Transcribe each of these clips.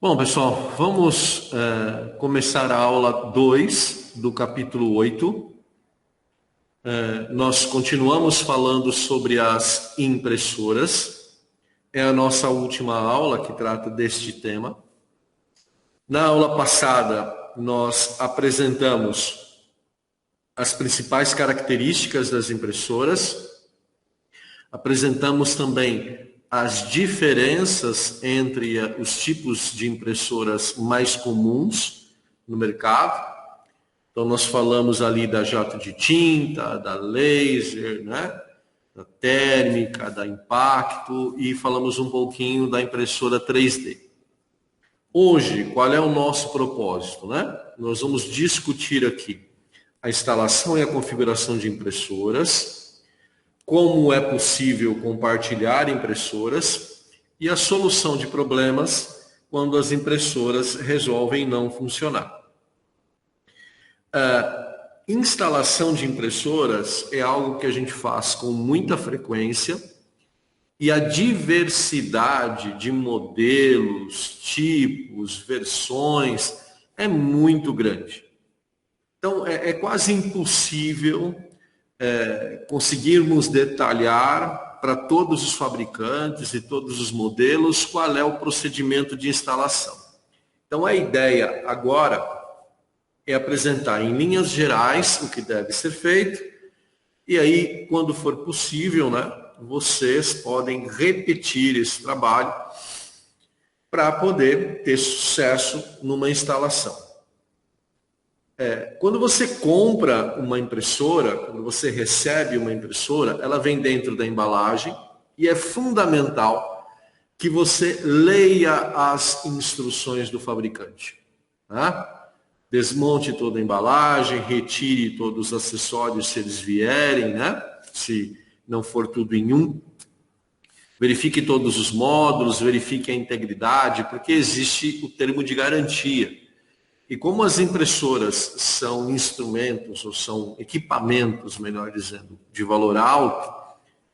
Bom, pessoal, vamos começar a aula 2 do capítulo 8. Nós continuamos falando sobre as impressoras. É a nossa última aula que trata deste tema. Na aula passada, nós apresentamos as principais características das impressoras. Apresentamos também as diferenças entre os tipos de impressoras mais comuns no mercado. Então, nós falamos ali da jato de tinta, da laser, né? Da térmica, da impacto e falamos um pouquinho da impressora 3D. Hoje, qual é o nosso propósito, né? Nós vamos discutir aqui a instalação e a configuração de impressoras, como é possível compartilhar impressoras e a solução de problemas quando as impressoras resolvem não funcionar. A instalação de impressoras é algo que a gente faz com muita frequência e a diversidade de modelos, tipos, versões é muito grande. Então, é quase impossível conseguirmos detalhar para todos os fabricantes e todos os modelos qual é o procedimento de instalação. Então, a ideia agora é apresentar em linhas gerais o que deve ser feito e aí, quando for possível, né, vocês podem repetir esse trabalho para poder ter sucesso numa instalação. Quando você compra uma impressora, quando você recebe uma impressora, ela vem dentro da embalagem e é fundamental que você leia as instruções do fabricante. Tá? Desmonte toda a embalagem, retire todos os acessórios se eles vierem, né? Se não for tudo em um. Verifique todos os módulos, verifique a integridade, porque existe o termo de garantia. E como as impressoras são instrumentos, ou são equipamentos, melhor dizendo, de valor alto,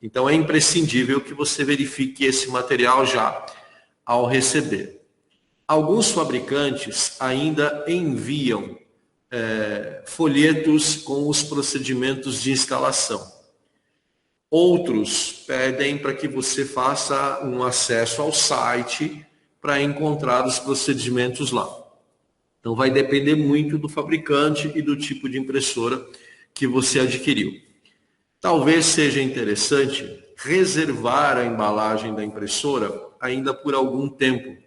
então é imprescindível que você verifique esse material já ao receber. Alguns fabricantes ainda enviam folhetos com os procedimentos de instalação. Outros pedem para que você faça um acesso ao site para encontrar os procedimentos lá. Então, vai depender muito do fabricante e do tipo de impressora que você adquiriu. Talvez seja interessante reservar a embalagem da impressora ainda por algum tempo,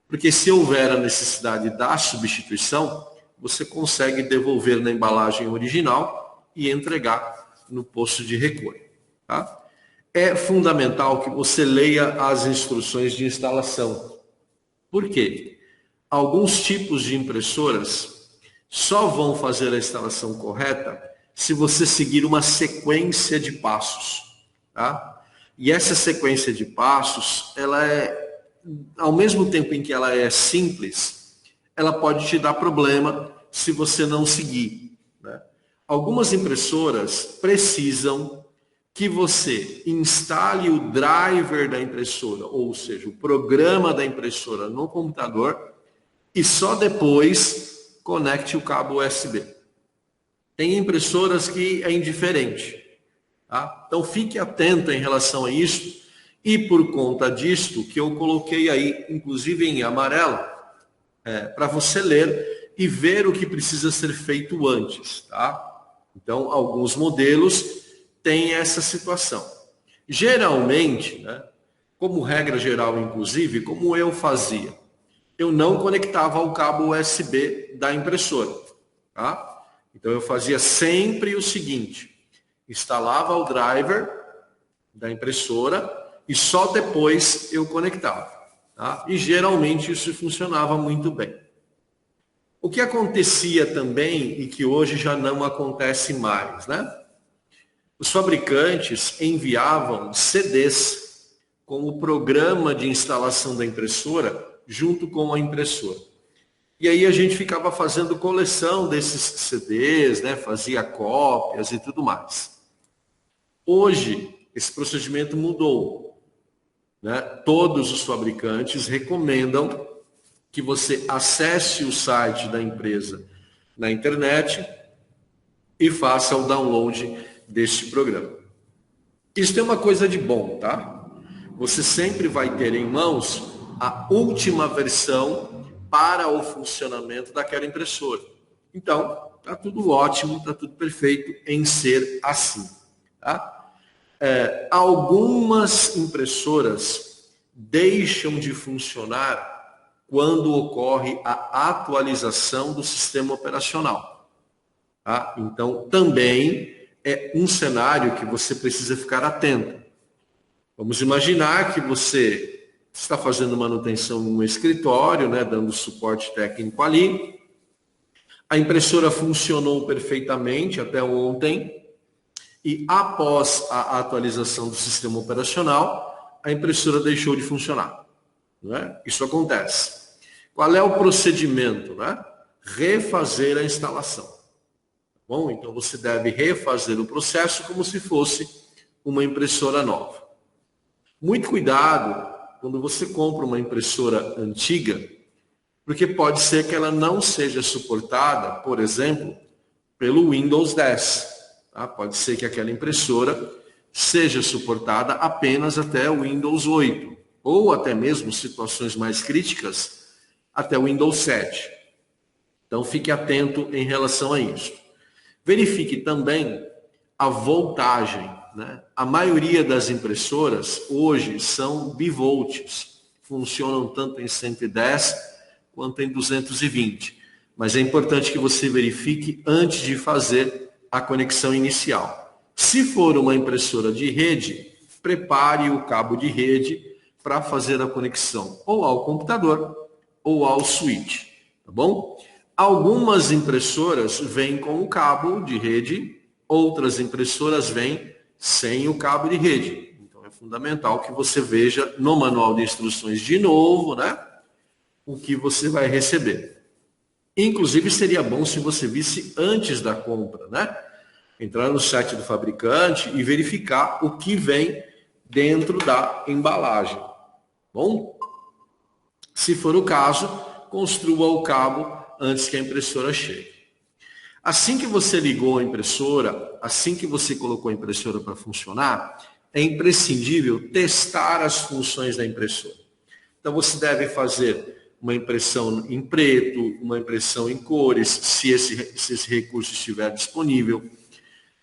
porque se houver a necessidade da substituição, você consegue devolver na embalagem original e entregar no posto de recolha. Tá? É fundamental que você leia as instruções de instalação. Por quê? Alguns tipos de impressoras só vão fazer a instalação correta se você seguir uma sequência de passos. Tá? E essa sequência de passos, ela ao mesmo tempo em que ela é simples, ela pode te dar problema se você não seguir. Né? Algumas impressoras precisam que você instale o driver da impressora, ou seja, o programa da impressora no computador, e só depois conecte o cabo USB. Tem impressoras que é indiferente. Tá? Então fique atento em relação a isso. E por conta disto, que eu coloquei aí, inclusive em amarelo, para você ler e ver o que precisa ser feito antes. Tá? Então, alguns modelos têm essa situação. Geralmente, né, como regra geral, inclusive, como eu fazia, eu não conectava ao cabo USB da impressora. Tá? Então, eu fazia sempre o seguinte, instalava o driver da impressora e só depois eu conectava. Tá? E geralmente isso funcionava muito bem. O que acontecia também, e que hoje já não acontece mais, né? Os fabricantes enviavam CDs com o programa de instalação da impressora junto com a impressora. E aí a gente ficava fazendo coleção desses CDs, né? Fazia cópias e tudo mais. Hoje, esse procedimento mudou. Né? Todos os fabricantes recomendam que você acesse o site da empresa na internet e faça o download deste programa. Isso tem uma coisa de bom, tá? Você sempre vai ter em mãos a última versão para o funcionamento daquela impressora. Então, tá tudo ótimo, tá tudo perfeito em ser assim, tá? Algumas impressoras deixam de funcionar quando ocorre a atualização do sistema operacional. Tá? Então, também é um cenário que você precisa ficar atento. Vamos imaginar que você está fazendo manutenção em um escritório, né, dando suporte técnico ali. A impressora funcionou perfeitamente até ontem e após a atualização do sistema operacional, a impressora deixou de funcionar. Né? Isso acontece. Qual é o procedimento? Né? Refazer a instalação. Bom, então você deve refazer o processo como se fosse uma impressora nova. Muito cuidado quando você compra uma impressora antiga, porque pode ser que ela não seja suportada, por exemplo, pelo Windows 10. Tá? Pode ser que aquela impressora seja suportada apenas até o Windows 8, ou até mesmo situações mais críticas, até o Windows 7. Então fique atento em relação a isso. Verifique também a voltagem. Né? A maioria das impressoras hoje são bivolts, funcionam tanto em 110 quanto em 220. Mas é importante que você verifique antes de fazer a conexão inicial. Se for uma impressora de rede, prepare o cabo de rede para fazer a conexão ou ao computador ou ao switch, tá bom? Algumas impressoras vêm com o cabo de rede, outras impressoras vêm sem o cabo de rede. Então é fundamental que você veja no manual de instruções de novo, né, o que você vai receber. Inclusive seria bom se você visse antes da compra, né? Entrar no site do fabricante e verificar o que vem dentro da embalagem. Bom? Se for o caso, construa o cabo antes que a impressora chegue. Assim que você ligou a impressora, assim que você colocou a impressora para funcionar, é imprescindível testar as funções da impressora. Então você deve fazer uma impressão em preto, uma impressão em cores, se esse recurso estiver disponível.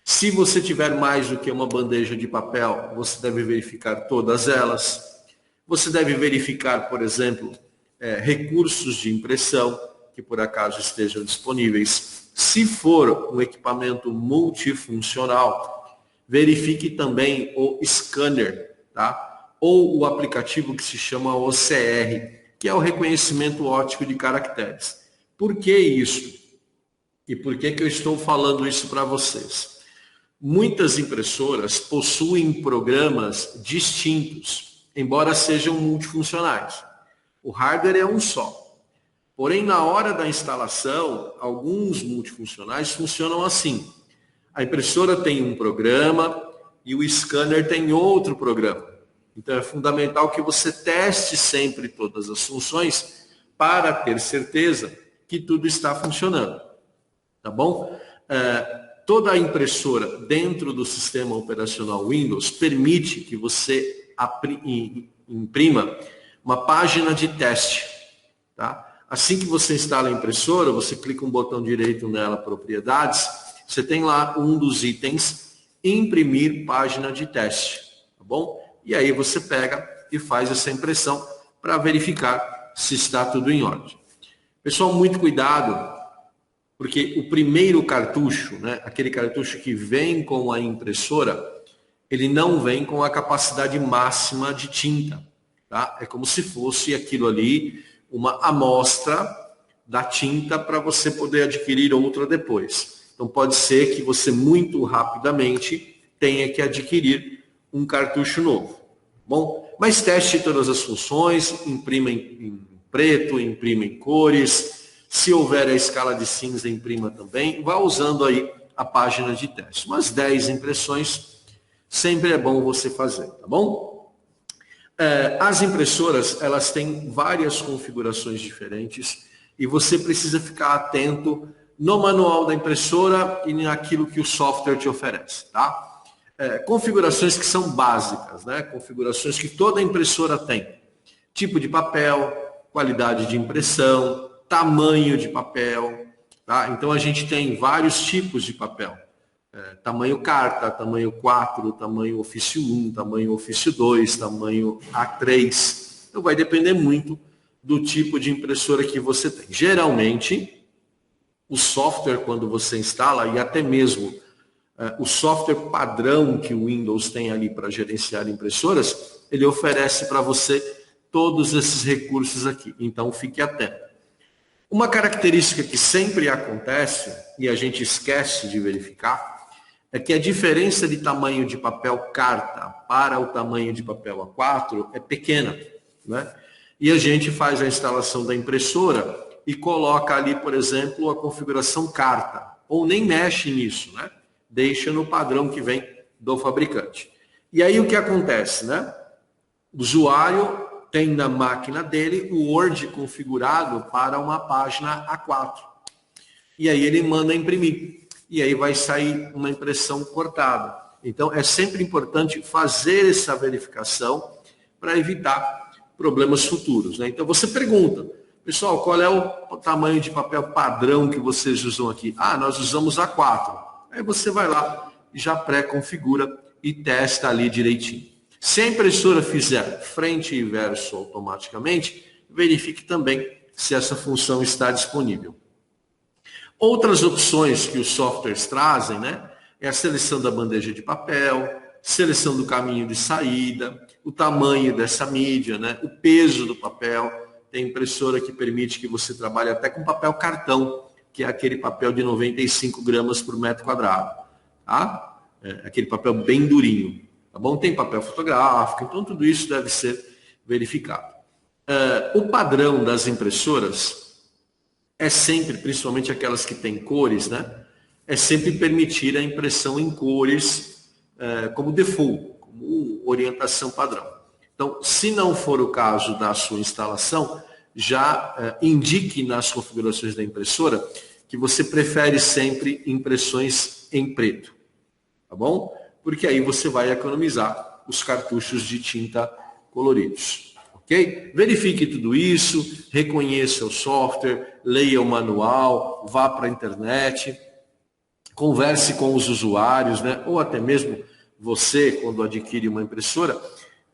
Se você tiver mais do que uma bandeja de papel, você deve verificar todas elas. Você deve verificar, por exemplo, recursos de impressão que por acaso estejam disponíveis. Se for um equipamento multifuncional, verifique também o scanner, tá? Ou o aplicativo que se chama OCR, que é o reconhecimento óptico de caracteres. Por que isso? E por que eu estou falando isso para vocês? Muitas impressoras possuem programas distintos, embora sejam multifuncionais. O hardware é um só. Porém, na hora da instalação, alguns multifuncionais funcionam assim. A impressora tem um programa e o scanner tem outro programa. Então, é fundamental que você teste sempre todas as funções para ter certeza que tudo está funcionando. Tá bom? Toda a impressora dentro do sistema operacional Windows permite que você imprima uma página de teste. Tá? Assim que você instala a impressora, você clica um botão direito nela, propriedades, você tem lá um dos itens, imprimir página de teste, tá bom? E aí você pega e faz essa impressão para verificar se está tudo em ordem. Pessoal, muito cuidado, porque o primeiro cartucho, né, aquele cartucho que vem com a impressora, ele não vem com a capacidade máxima de tinta. Tá? É como se fosse aquilo ali, uma amostra da tinta para você poder adquirir outra depois. Então pode ser que você muito rapidamente tenha que adquirir um cartucho novo. Bom, mas teste todas as funções, imprima em preto, imprima em cores. Se houver a escala de cinza, imprima também. Vá usando aí a página de teste. Umas 10 impressões sempre é bom você fazer, tá bom? As impressoras, elas têm várias configurações diferentes e você precisa ficar atento no manual da impressora e naquilo que o software te oferece, tá? Configurações que são básicas, né? Configurações que toda impressora tem. Tipo de papel, qualidade de impressão, tamanho de papel, tá? Então a gente tem vários tipos de papel. Tamanho carta, tamanho 4, tamanho ofício 1, tamanho ofício 2, tamanho A3. Então vai depender muito do tipo de impressora que você tem. Geralmente, o software, quando você instala, e até mesmo o software padrão que o Windows tem ali para gerenciar impressoras, ele oferece para você todos esses recursos aqui. Então fique atento. Uma característica que sempre acontece, e a gente esquece de verificar, é que a diferença de tamanho de papel carta para o tamanho de papel A4 é pequena, né? E a gente faz a instalação da impressora e coloca ali, por exemplo, a configuração carta, ou nem mexe nisso, né? Deixa no padrão que vem do fabricante. E aí o que acontece, né? O usuário tem na máquina dele o Word configurado para uma página A4. E aí ele manda imprimir. E aí vai sair uma impressão cortada. Então é sempre importante fazer essa verificação para evitar problemas futuros, né? Então você pergunta, pessoal, qual é o tamanho de papel padrão que vocês usam aqui? Ah, nós usamos A4. Aí você vai lá, já pré-configura e testa ali direitinho. Se a impressora fizer frente e verso automaticamente, verifique também se essa função está disponível. Outras opções que os softwares trazem, né, é a seleção da bandeja de papel, seleção do caminho de saída, o tamanho dessa mídia, né, o peso do papel. Tem impressora que permite que você trabalhe até com papel cartão, que é aquele papel de 95 gramas por metro quadrado. Tá? Aquele papel bem durinho. Tá bom? Tem papel fotográfico, então tudo isso deve ser verificado. O padrão das impressoras é sempre, principalmente aquelas que têm cores, né? É sempre permitir a impressão em cores como default, como orientação padrão. Então, se não for o caso da sua instalação, já indique nas configurações da impressora que você prefere sempre impressões em preto, tá bom? Porque aí você vai economizar os cartuchos de tinta coloridos. Okay? Verifique tudo isso, reconheça o software, leia o manual, vá para a internet, converse com os usuários, né? Ou até mesmo você, quando adquire uma impressora,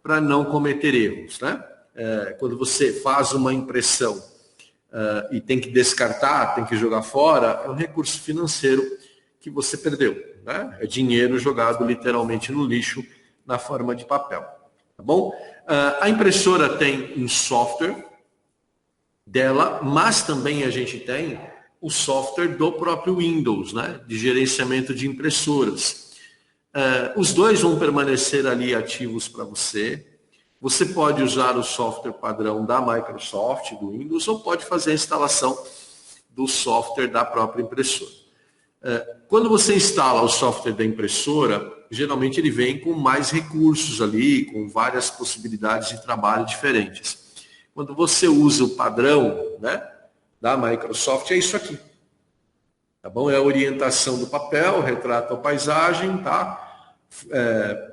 para não cometer erros. Né? Quando você faz uma impressão e tem que descartar, tem que jogar fora, é um recurso financeiro que você perdeu. Né? É dinheiro jogado literalmente no lixo na forma de papel. Tá bom? A impressora tem um software dela, mas também a gente tem o software do próprio Windows, né? De gerenciamento de impressoras. Os dois vão permanecer ali ativos para você. Você pode usar o software padrão da Microsoft, do Windows, ou pode fazer a instalação do software da própria impressora. Quando você instala o software da impressora, geralmente ele vem com mais recursos ali, com várias possibilidades de trabalho diferentes. Quando você usa o padrão, né, da Microsoft, é isso aqui. Tá bom? É a orientação do papel, retrato a paisagem, tá?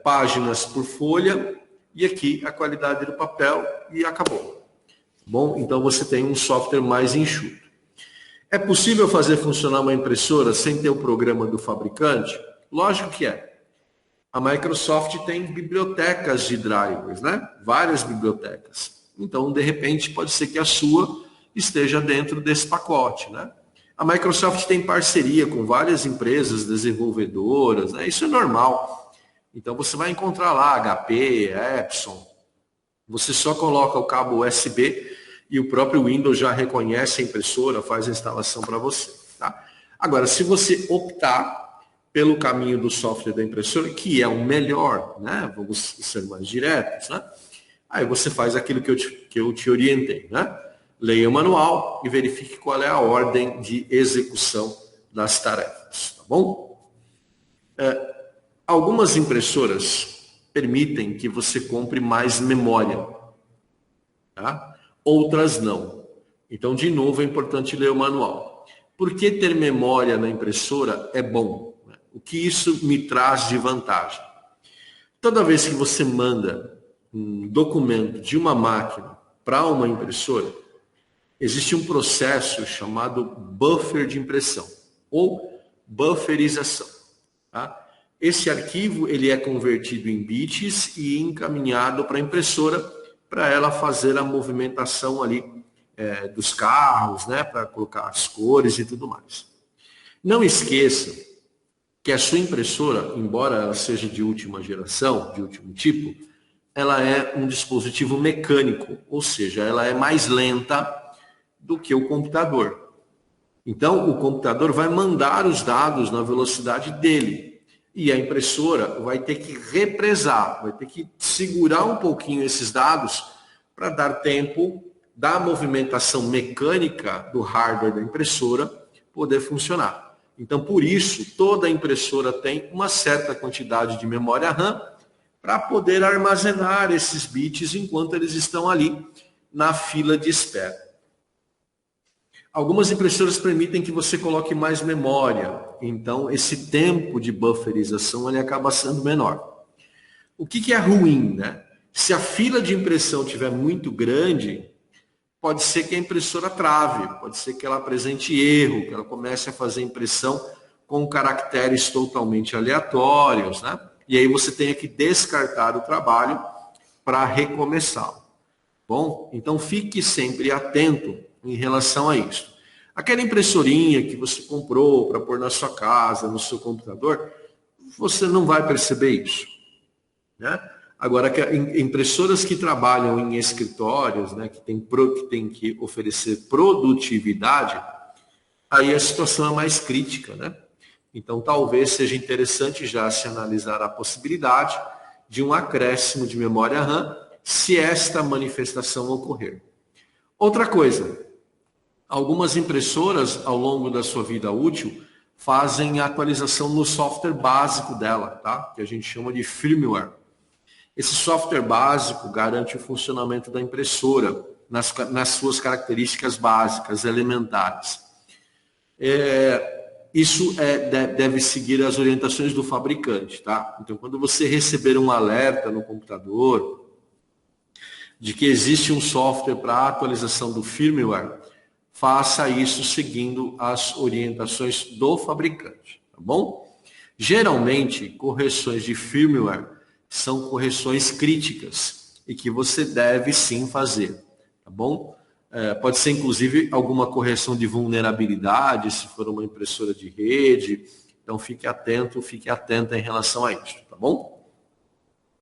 Páginas por folha, e aqui a qualidade do papel, e acabou. Bom, então você tem um software mais enxuto. É possível fazer funcionar uma impressora sem ter o programa do fabricante? Lógico que é. A Microsoft tem bibliotecas de drivers, né? Várias bibliotecas. Então, de repente, pode ser que a sua esteja dentro desse pacote, né? A Microsoft tem parceria com várias empresas desenvolvedoras, né? Isso é normal. Então, você vai encontrar lá HP, Epson. Você só coloca o cabo USB e o próprio Windows já reconhece a impressora, faz a instalação para você. Tá? Agora, se você optar pelo caminho do software da impressora, que é o melhor, né? Vamos ser mais diretos, né? Aí você faz aquilo que eu te orientei, né? Leia o manual e verifique qual é a ordem de execução das tarefas, tá bom? Algumas impressoras, permitem que você compre mais memória, tá? Outras não. Então, de novo, é importante ler o manual. Por que ter memória na impressora é bom? O que isso me traz de vantagem? Toda vez que você manda um documento de uma máquina para uma impressora, existe um processo chamado buffer de impressão, ou bufferização. Tá? Esse arquivo ele é convertido em bits e encaminhado para a impressora para ela fazer a movimentação ali dos carros, né, para colocar as cores e tudo mais. Não esqueça que a sua impressora, embora ela seja de última geração, de último tipo, ela é um dispositivo mecânico, ou seja, ela é mais lenta do que o computador. Então, o computador vai mandar os dados na velocidade dele. E a impressora vai ter que represar, vai ter que segurar um pouquinho esses dados para dar tempo da movimentação mecânica do hardware da impressora poder funcionar. Então, por isso, toda impressora tem uma certa quantidade de memória RAM para poder armazenar esses bits enquanto eles estão ali na fila de espera. Algumas impressoras permitem que você coloque mais memória, então esse tempo de bufferização ele acaba sendo menor. O que é ruim, né? Se a fila de impressão estiver muito grande, pode ser que a impressora trave, pode ser que ela apresente erro, que ela comece a fazer impressão com caracteres totalmente aleatórios, né? E aí você tenha que descartar o trabalho para recomeçá-lo. Bom, então fique sempre atento em relação a isso. Aquela impressorinha que você comprou para pôr na sua casa, no seu computador, você não vai perceber isso, né? Agora, impressoras que trabalham em escritórios, né, que tem que oferecer produtividade, aí a situação é mais crítica, né? Então, talvez seja interessante já se analisar a possibilidade de um acréscimo de memória RAM, se esta manifestação ocorrer. Outra coisa, algumas impressoras, ao longo da sua vida útil, fazem a atualização no software básico dela, tá? Que a gente chama de firmware. Esse software básico garante o funcionamento da impressora nas suas características básicas, elementares. Isso deve seguir as orientações do fabricante, tá? Então, quando você receber um alerta no computador de que existe um software para atualização do firmware, faça isso seguindo as orientações do fabricante, tá bom? Geralmente, correções de firmware são correções críticas e que você deve sim fazer, tá bom? Pode ser inclusive alguma correção de vulnerabilidade, se for uma impressora de rede, então fique atento, fique atenta em relação a isso, tá bom?